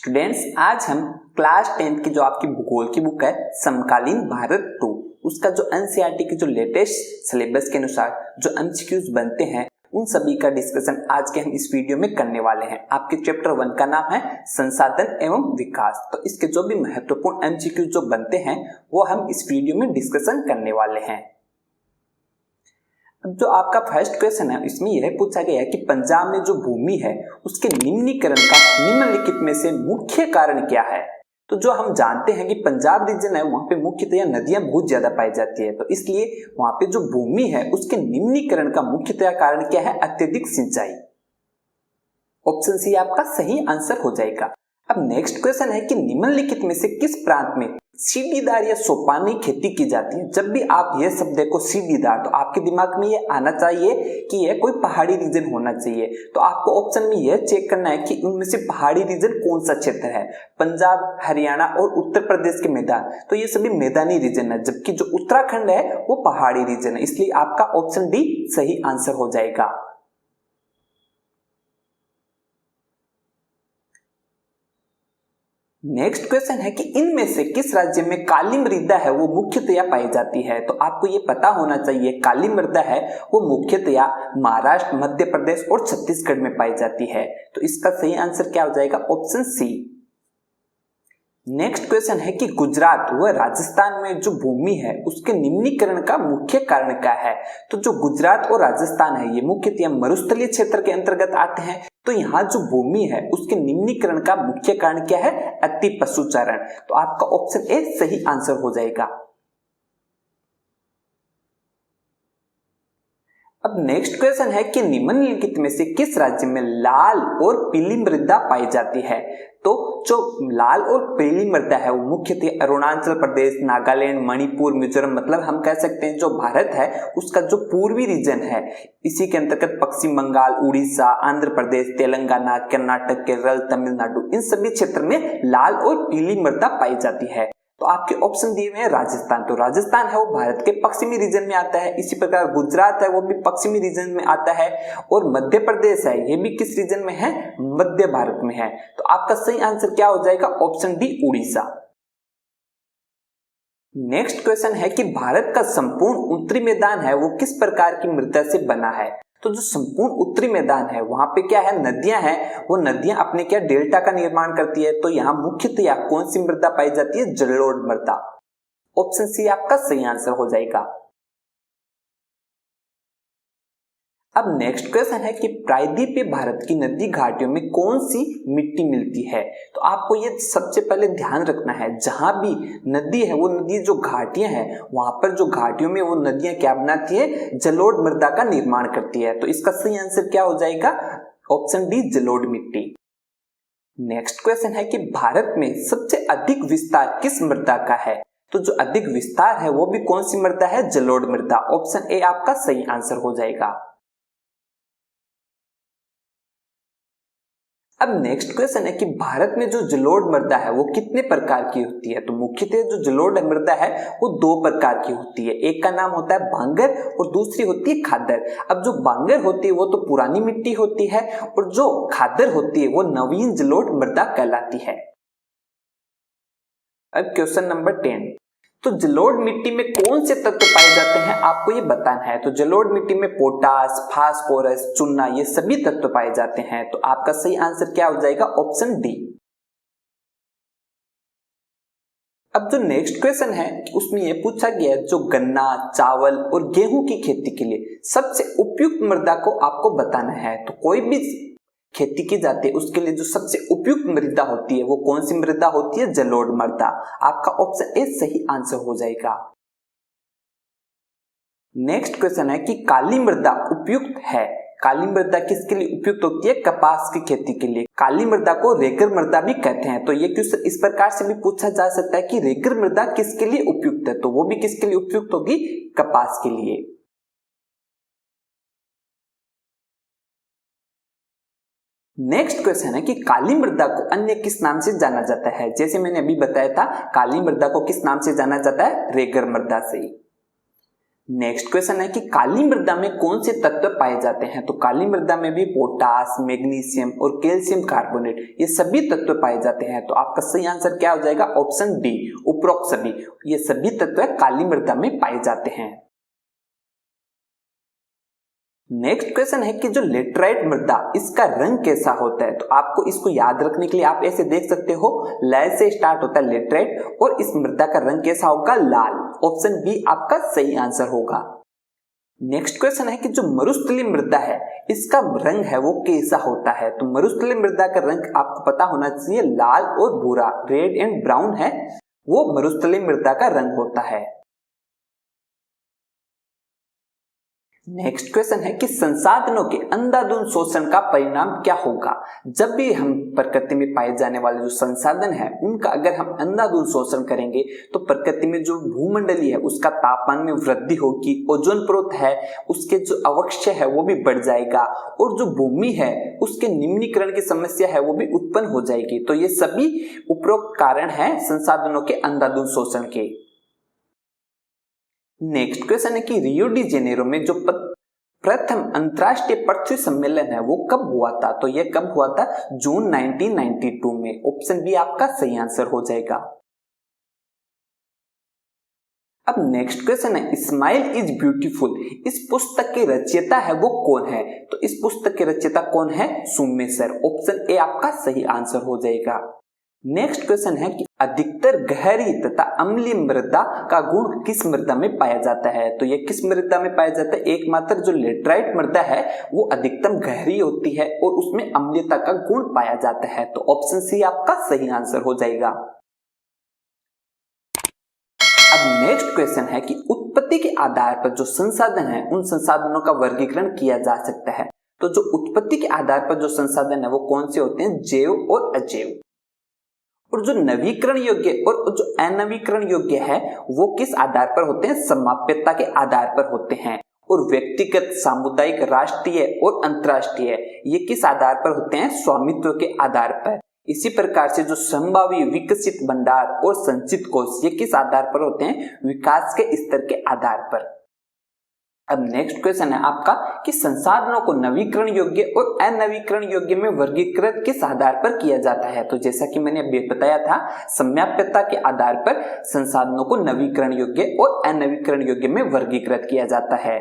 Students, आज हम class 10th की जो आपकी भूगोल की बुक है समकालीन भारत 2 उसका जो एनसीईआरटी के जो लेटेस्ट सिलेबस के अनुसार जो एमसीक्यूज बनते हैं उन सभी का डिस्कशन आज के हम इस वीडियो में करने वाले हैं। आपके चैप्टर 1 का नाम है संसाधन एवं विकास। तो इसके जो भी महत्वपूर्ण एमसीक्यूज जो बनते हैं वो हम इस वीडियो में डिस्कशन करने वाले हैं। अब जो आपका फर्स्ट क्वेश्चन है इसमें यह पूछा गया है कि पंजाब में जो भूमि है उसके निम्नीकरण का निम्नलिखित में से मुख्य कारण क्या है। तो जो हम जानते हैं कि पंजाब रीजन है वहां पे मुख्यतया नदियां बहुत ज्यादा पाई जाती है, तो इसलिए वहां पे जो भूमि है उसके निम्नीकरण का मुख्यतया कारण क्या है? अत्यधिक सिंचाई। ऑप्शन सी आपका सही आंसर हो जाएगा। अब नेक्स्ट क्वेश्चन है कि निम्नलिखित में से किस प्रांत में सीढ़ीदार या सोपानी खेती की जाती है। जब भी आप यह शब्द देखो सीढ़ीदार तो आपके दिमाग में यह आना चाहिए कि यह कोई पहाड़ी रीजन होना चाहिए। तो आपको ऑप्शन में यह चेक करना है कि उनमें से पहाड़ी रीजन कौन सा क्षेत्र है। पंजाब, हरियाणा और उत्तर प्रदेश के मैदान, तो ये सभी मैदानी रीजन है, जबकि जो उत्तराखंड है वो पहाड़ी रीजन है, इसलिए आपका ऑप्शन डी सही आंसर हो जाएगा। नेक्स्ट क्वेश्चन है कि इनमें से किस राज्य में काली मृदा है वो मुख्यतया पाई जाती है। तो आपको ये पता होना चाहिए काली मृदा है वो मुख्यतया महाराष्ट्र, मध्य प्रदेश और छत्तीसगढ़ में पाई जाती है। तो इसका सही आंसर क्या हो जाएगा? Option C. नेक्स्ट क्वेश्चन है कि गुजरात व राजस्थान में जो भूमि है उसके निम्नीकरण का मुख्य कारण क्या है। तो जो गुजरात और राजस्थान है ये मुख्यतः मरुस्थलीय क्षेत्र के अंतर्गत आते हैं, तो यहाँ जो भूमि है उसके निम्नीकरण का मुख्य कारण क्या है? अति पशुचारण। तो आपका ऑप्शन ए सही आंसर हो जाएगा। अब नेक्स्ट क्वेश्चन है कि निम्नलिखित में से किस राज्य में लाल और पीली मृदा पाई जाती है। तो जो लाल और पीली मृदा है वो मुख्यतः अरुणाचल प्रदेश, नागालैंड, मणिपुर, मिजोरम, मतलब हम कह सकते हैं जो भारत है उसका जो पूर्वी रीजन है इसी के अंतर्गत पश्चिम बंगाल, उड़ीसा, आंध्र प्रदेश, तेलंगाना, कर्नाटक, केरल, तमिलनाडु, इन सभी क्षेत्र में लाल और पीली मृदा पाई जाती है। तो आपके ऑप्शन दिए हुए हैं राजस्थान, तो राजस्थान है वो भारत के पश्चिमी रीजन में आता है। इसी प्रकार गुजरात है वो भी पश्चिमी रीजन में आता है, और मध्य प्रदेश है ये भी किस रीजन में है? मध्य भारत में है। तो आपका सही आंसर क्या हो जाएगा? Option D Orissa. Next question है कि भारत का संपूर्ण उत्तरी मैदान है वो किस प्रकार की मृदा से बना है। तो जो संपूर्ण उत्तरी मैदान है वहां पे क्या है? नदियां हैं, वो नदियां अपने क्या डेल्टा का निर्माण करती है। तो यहाँ मुख्यतया कौन सी मृदा पाई जाती है? जलोढ़ मृदा। ऑप्शन सी आपका सही आंसर हो जाएगा। अब नेक्स्ट क्वेश्चन है कि प्रायद्वीपीय भारत की नदी घाटियों में कौन सी मिट्टी मिलती है। तो आपको ये सबसे पहले ध्यान रखना है, जहां भी नदी है वो नदी जो घाटियां हैं वहां पर जो घाटियों में वो नदियां क्या बनाती है? जलोढ़ मृदा का निर्माण करती है। तो इसका सही आंसर क्या हो जाएगा? ऑप्शन डी जलोढ़ मिट्टी। नेक्स्ट क्वेश्चन है कि भारत में सबसे अधिक विस्तार किस मृदा का है। तो जो अधिक विस्तार है वो भी कौन सी मृदा है? जलोढ़ मृदा। ऑप्शन ए आपका सही आंसर हो जाएगा। अब नेक्स्ट क्वेश्चन है कि भारत में जो जलोढ़ मृदा है वो कितने प्रकार की होती है। तो मुख्यतः जो जलोढ़ मृदा है वो दो प्रकार की होती है, एक का नाम होता है बांगर और दूसरी होती है खादर। अब जो बांगर होती है वो तो पुरानी मिट्टी होती है, और जो खादर होती है वो नवीन जलोढ़ मृदा कहलाती है। अब क्वेश्चन नंबर 10, तो जलोढ़ मिट्टी में कौन से तत्व पाए जाते हैं आपको ये बताना है। तो जलोढ़ मिट्टी में पोटास, फास्फोरस, चूना, ये सभी तत्व पाए जाते हैं। तो आपका सही आंसर क्या हो जाएगा? Option D. अब जो नेक्स्ट क्वेश्चन है उसमें यह पूछा गया है जो गन्ना, चावल और गेहूं की खेती के लिए सबसे उपयुक्त मृदा को आपको बताना है। तो कोई भी खेती की जाती है उसके लिए जो सबसे उपयुक्त मृदा होती है वो कौन सी मृदा होती है? जलोढ़ मृदा। आपका ऑप्शन ए सही आंसर हो जाएगा। नेक्स्ट क्वेश्चन है कि काली मृदा उपयुक्त है। काली मृदा किसके लिए उपयुक्त होती है? कपास की खेती के लिए। काली मृदा को रेगर मृदा भी कहते हैं। तो ये क्वेश्चन इस प्रकार से भी पूछा जा सकता है कि रेगर मृदा किसके लिए उपयुक्त है। तो वो भी किसके लिए उपयुक्त होगी? कपास के लिए। नेक्स्ट क्वेश्चन है कि काली मृदा को अन्य किस नाम से जाना जाता है। जैसे मैंने अभी बताया था काली मृदा को किस नाम से जाना जाता है? रेगर मृदा से। नेक्स्ट क्वेश्चन है कि काली मृदा में कौन से तत्व पाए जाते हैं। तो काली मृदा में भी पोटास, मैग्नीशियम और कैल्शियम कार्बोनेट ये सभी तत्व पाए जाते हैं। तो आपका सही आंसर क्या हो जाएगा, ऑप्शन डी, उपरोक्त सभी। ये सभी तत्व काली मृदा में पाए जाते हैं। नेक्स्ट क्वेश्चन है कि जो लेटराइट मृदा इसका रंग कैसा होता है। तो आपको इसको याद रखने के लिए आप ऐसे देख सकते हो, लय से स्टार्ट होता है लेटराइट और इस मृदा का रंग कैसा होगा, लाल। ऑप्शन बी आपका सही आंसर होगा। नेक्स्ट क्वेश्चन है कि जो मरुस्थलीय मृदा है इसका रंग है वो कैसा होता है। तो मरुस्थलीय मृदा का रंग आपको पता होना चाहिए, लाल और भूरा, रेड एंड ब्राउन है वो मरुस्थलीय मृदा का रंग होता है। नेक्स्ट क्वेश्चन है कि संसाधनों के अंधाधुंध शोषण का परिणाम क्या होगा। जब भी हम प्रकृति में पाए जाने वाले जो संसाधन है उनका अगर हम अंधाधुंध शोषण करेंगे तो प्रकृति में जो भूमंडलीय है उसका तापमान में वृद्धि होगी, ओजोन परत है उसके जो अवक्षय है वो भी बढ़ जाएगा और जो भूमि है उसके निम्नीकरण की समस्या है वो भी उत्पन्न हो जाएगी। तो ये सभी उपरोक्त कारण है संसाधनों के अंधाधुंध शोषण के। नेक्स्ट क्वेश्चन है कि रियो डी जेनेरो में जो प्रथम अंतरराष्ट्रीय पृथ्वी सम्मेलन है वो कब हुआ था। तो यह कब हुआ था, जून 1992 में। ऑप्शन बी आपका सही आंसर हो जाएगा। अब नेक्स्ट क्वेश्चन है, स्माइल इज ब्यूटीफुल इस पुस्तक के रचयिता है वो कौन है। तो इस पुस्तक के रचयिता कौन है, सुम्मे सर। ऑप्शन ए आपका सही आंसर हो जाएगा। नेक्स्ट क्वेश्चन है कि अधिकतर गहरी तथा अम्लीय मृदा का गुण किस मृदा में पाया जाता है। तो यह किस मृदा में पाया जाता है, एकमात्र जो लेटराइट मृदा है वो अधिकतम गहरी होती है और उसमें अम्लीयता का गुण पाया जाता है। तो ऑप्शन सी आपका सही आंसर हो जाएगा। अब नेक्स्ट क्वेश्चन है कि उत्पत्ति के आधार पर जो संसाधन है उन संसाधनों का वर्गीकरण किया जा सकता है। तो जो उत्पत्ति के आधार पर जो संसाधन है वो कौन से होते हैं, जैव और अजैव। और जो नवीकरण योग्य और जो अनवीकरण योग्य है वो किस आधार पर होते हैं, समाप्यता के आधार पर होते हैं। और व्यक्तिगत, सामुदायिक, राष्ट्रीय और अंतर्राष्ट्रीय ये किस आधार पर होते हैं, स्वामित्व के आधार पर। इसी प्रकार से जो संभावी, विकसित भंडार और संचित कोष ये किस आधार पर होते हैं, विकास के स्तर के आधार पर। अब नेक्स्ट क्वेश्चन है आपका कि संसाधनों को नवीकरण योग्य और अनवीकरण योग्य में वर्गीकृत किस आधार पर किया जाता है। तो जैसा कि मैंने अभी बताया था, सम्याप्यता के आधार पर संसाधनों को नवीकरण योग्य और अनवीकरण योग्य में वर्गीकृत किया जाता है।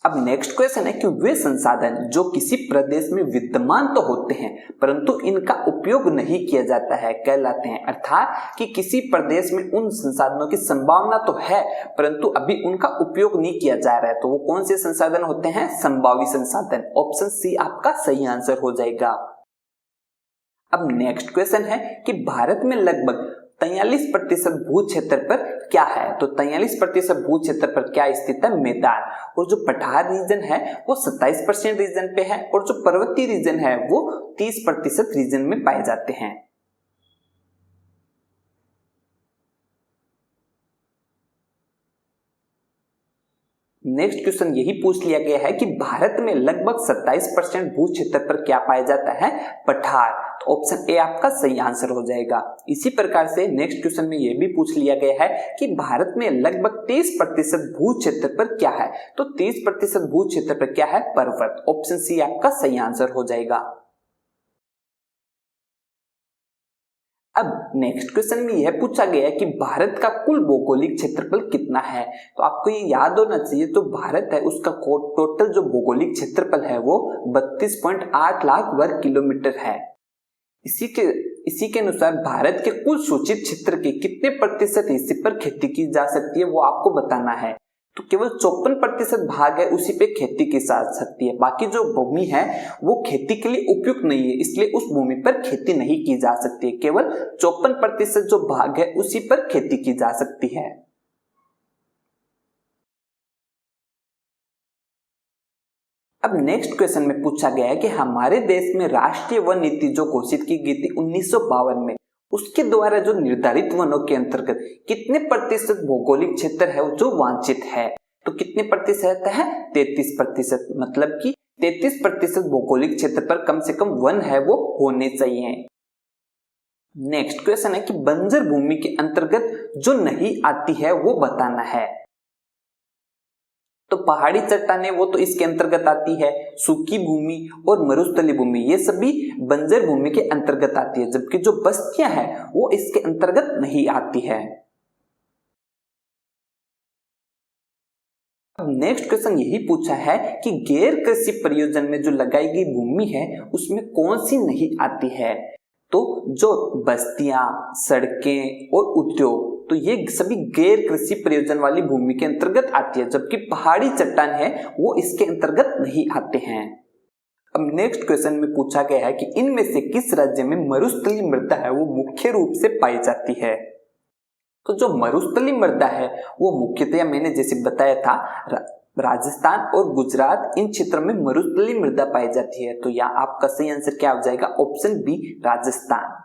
अब नेक्स्ट क्वेश्चन है कि वे संसाधन जो किसी प्रदेश में विद्यमान तो होते हैं परंतु इनका उपयोग नहीं किया जाता है कहलाते हैं। अर्थात कि किसी प्रदेश में उन संसाधनों की संभावना तो है परंतु अभी उनका उपयोग नहीं किया जा रहा है। तो वो कौन से संसाधन होते हैं, संभावी संसाधन। ऑप्शन सी आपका सही आंसर हो जाएगा। अब नेक्स्ट क्वेश्चन है कि भारत में लगभग 43% भू क्षेत्र पर क्या है। तो 43% भू क्षेत्र पर क्या स्थित है, मैदान। और जो पठार रीजन है वो 27% रीजन पे है और जो पर्वतीय रीजन है वो 30% रीजन में पाए जाते हैं। नेक्स्ट क्वेश्चन यही पूछ लिया गया है कि भारत में लगभग 27% भू क्षेत्र पर क्या पाया जाता है, पठार। तो ऑप्शन ए आपका सही आंसर हो जाएगा। इसी प्रकार से नेक्स्ट क्वेश्चन में यह भी पूछ लिया गया है कि भारत में लगभग 30% भू क्षेत्र पर क्या है। तो 30% भू क्षेत्र पर क्या है, पर्वत। ऑप्शन सी आपका सही आंसर हो जाएगा। अब नेक्स्ट क्वेश्चन में यह पूछा गया है कि भारत का कुल भौगोलिक क्षेत्रफल कितना है। तो आपको ये याद होना चाहिए, तो भारत है उसका टोटल जो भौगोलिक क्षेत्रफल है वो 32.8 लाख वर्ग किलोमीटर है। इसी के अनुसार भारत के कुल सूचित क्षेत्र के कितने प्रतिशत हिस्से पर खेती की जा सकती है वो आपको बताना है। तो केवल 54% भाग है उसी पे खेती की जा सकती है। बाकी जो भूमि है वो खेती के लिए उपयुक्त नहीं है, इसलिए उस भूमि पर खेती नहीं की जा सकती है। केवल 54% जो भाग है उसी पर खेती की जा सकती है। अब नेक्स्ट क्वेश्चन में पूछा गया है कि हमारे देश में राष्ट्रीय वन नीति जो घोषित की गई थी 1952 में, उसके द्वारा जो निर्धारित वनों के अंतर्गत कितने प्रतिशत भौगोलिक क्षेत्र है जो वांछित है। तो कितने प्रतिशत है, 33%। मतलब कि 33% भौगोलिक क्षेत्र पर कम से कम वन है वो होने चाहिए। नेक्स्ट क्वेश्चन है कि बंजर भूमि के अंतर्गत जो नहीं आती है वो बताना है। तो पहाड़ी चट्टानें वो तो इसके अंतर्गत आती है, सूखी भूमि और मरुस्थलीय भूमि ये सभी बंजर भूमि के अंतर्गत आती है, जबकि जो बस्तियां हैं वो इसके अंतर्गत नहीं आती है। अब नेक्स्ट क्वेश्चन यही पूछा है कि गैर कृषि प्रयोजन में जो लगाई गई भूमि है उसमें कौन सी नहीं आती है। तो जो बस्तियां, सड़कें और उद्योग तो ये सभी गैर कृषि प्रयोजन वाली भूमि के अंतर्गत आती है, जबकि पहाड़ी चट्टान है वो इसके अंतर्गत नहीं आते हैं। अब नेक्स्ट क्वेश्चन में पूछा गया है कि इनमें से किस राज्य में मरुस्थलीय मृदा है वो मुख्य रूप से पाई जाती है। तो जो मरुस्थलीय मृदा है वो मुख्यतया मैंने जैसे बताया था राजस्थान और गुजरात, इन क्षेत्रों में मरुस्थलीय मृदा पाई जाती है। तो यहाँ आपका सही आंसर क्या हो जाएगा, ऑप्शन बी राजस्थान।